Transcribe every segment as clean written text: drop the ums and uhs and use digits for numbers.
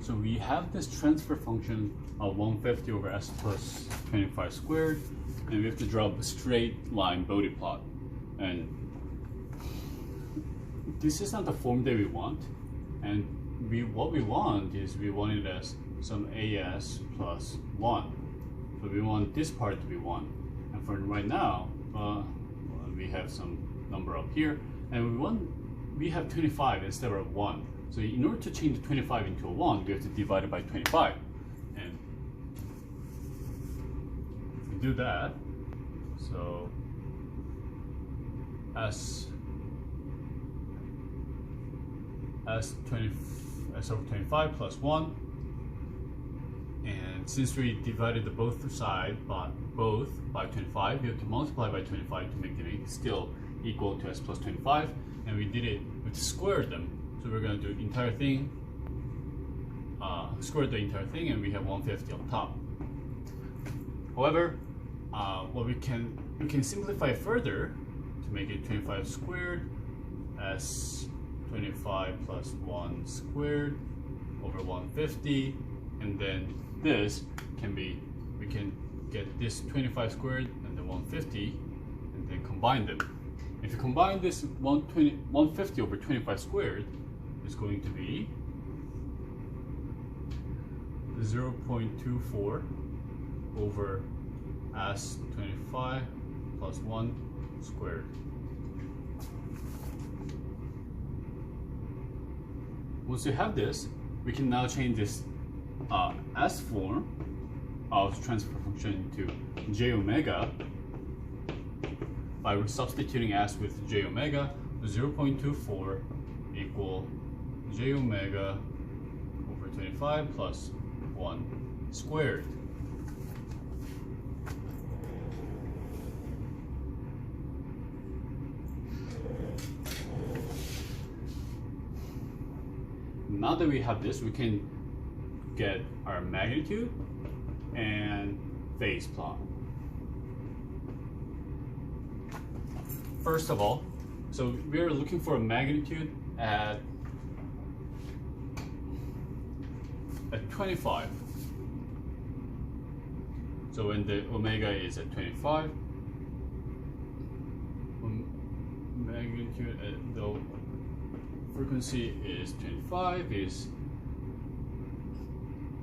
So we have this transfer function of 150 over s plus 25 squared, and we have to draw a straight line bode plot. And this is not the form that we want. And what we want is we want it as some as plus 1. So we want this part to be 1. And for right now, we have some number up here, and we have 25 instead of 1. So in order to change the 25 into a 1, we have to divide it by 25. And if we do that, so s over 25 plus 1, and since we divided the both sides by 25, we have to multiply by 25 to make it still equal to s plus 25, and we did it with square them. So we're going to do entire thing, square the entire thing, and we have 150 on top. However, what we can simplify further to make it 25 squared as 25 plus 1 squared over 150, and then this can be, we can get this 25 squared and the 150 and then combine them. If you combine this 150 over 25 squared, it's going to be 0.24 over s 25 plus 1 squared. Once you have this, we can now change this s form of transfer function to j omega by substituting s with j omega. 0.24 equal j omega over 25 plus 1 squared. Now that we have this, we can get our magnitude and phase plot. First of all, so we are looking for a magnitude at 25. So when the omega is at 25, magnitude at the frequency is 25 is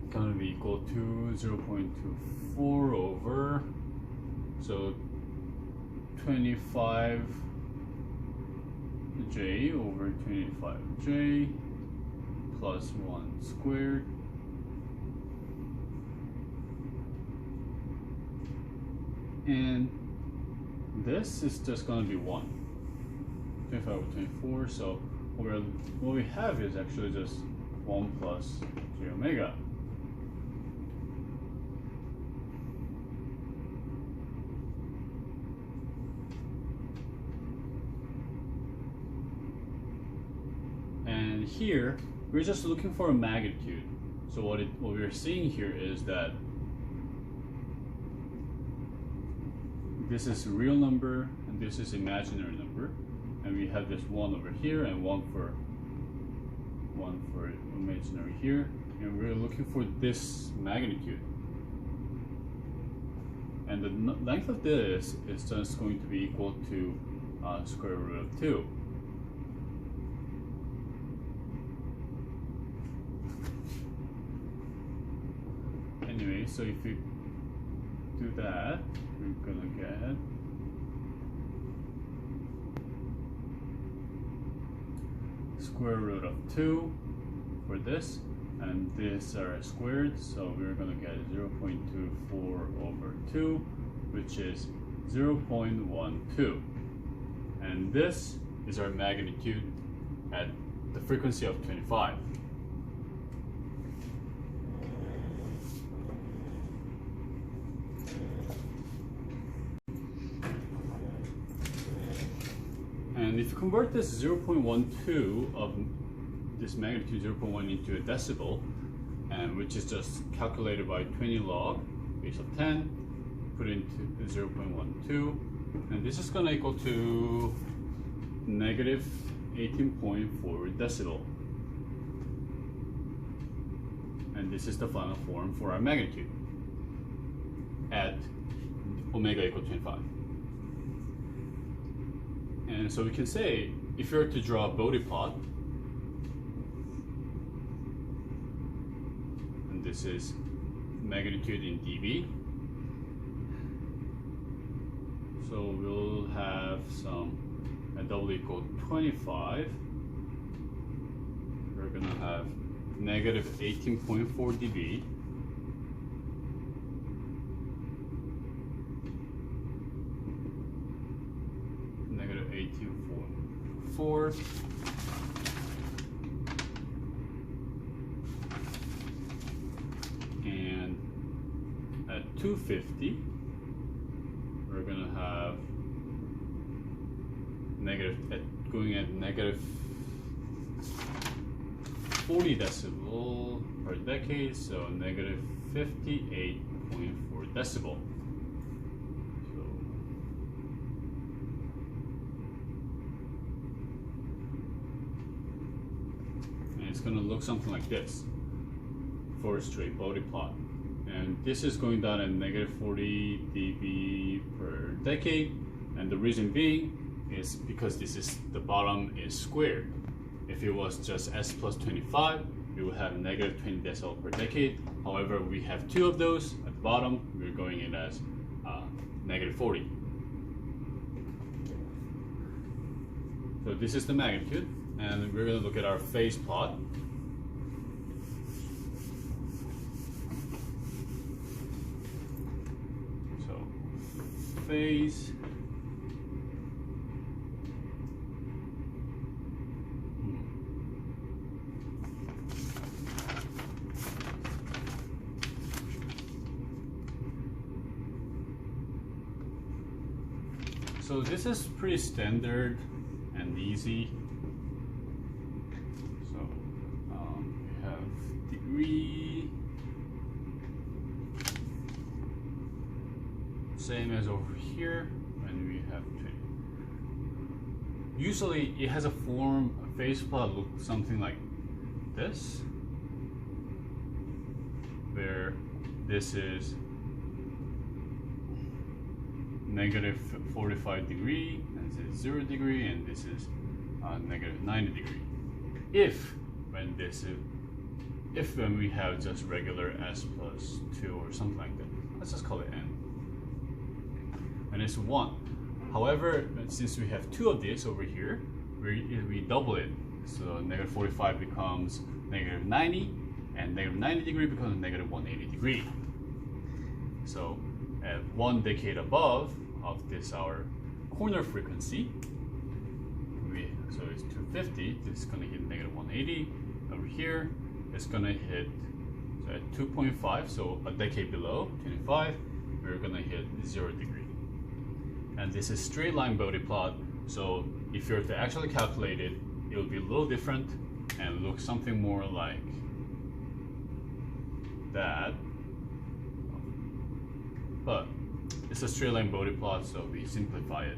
going to be equal to 0.24 over, so 25j over 25j plus 1 squared. And this is just going to be 1. 25 over 24, so what we have is actually just 1 plus j omega. And here, we're just looking for a magnitude. So what we're seeing here is that this is a real number and this is imaginary number. And we have this 1 over here and one for imaginary here, and we're looking for this magnitude. And the length of this is just going to be equal to square root of 2. Anyway, so if we do that, we're gonna get square root of 2 for this, and these are squared, so we're going to get 0.24 over 2, which is 0.12. And this is our magnitude at the frequency of 25. And if you convert this 0.12 of this magnitude 0.1 into a decibel, and which is just calculated by 20 log base of 10, put into 0.12, and this is going to equal to negative 18.4 decibel. And this is the final form for our magnitude at omega equal 25. And so we can say, if you were to draw a bode plot, and this is magnitude in dB, so we'll have some at W equal 25, we're gonna have negative 18.4 dB, negative 18.4, and at 250 we're gonna have going at negative 40 decibel per decade, so negative 58.4 decibel. So, and it's going to look something like this for a straight bode plot. And this is going down at negative 40 dB per decade, and the reason being is because the bottom is squared. If it was just S plus 25, we would have negative 20 decibel per decade. However, we have two of those at the bottom. We're going in as negative 40. So this is the magnitude, and we're going to look at our phase plot. So phase. So this is pretty standard and easy. So we have degree, same as over here, and we have 20. Usually it has a form, a phase plot look something like this, where this is negative 45 degree, and this is 0 degree, and this is negative 90 degree. If when we have just regular S plus 2 or something like that, let's just call it N, and it's 1. However, since we have two of these over here, we double it. So negative 45 becomes negative 90, and negative 90 degree becomes negative 180 degree. So at 1 decade above of this our corner frequency, so it's 250, this is going to hit negative 180. Over here it's going to hit, so at 2.5, so a decade below 25, we're going to hit 0 degree. And this is straight line bode plot, so if you were to actually calculate it, it will be a little different and look something more like that. But it's a straight line bode plot, so we simplify it.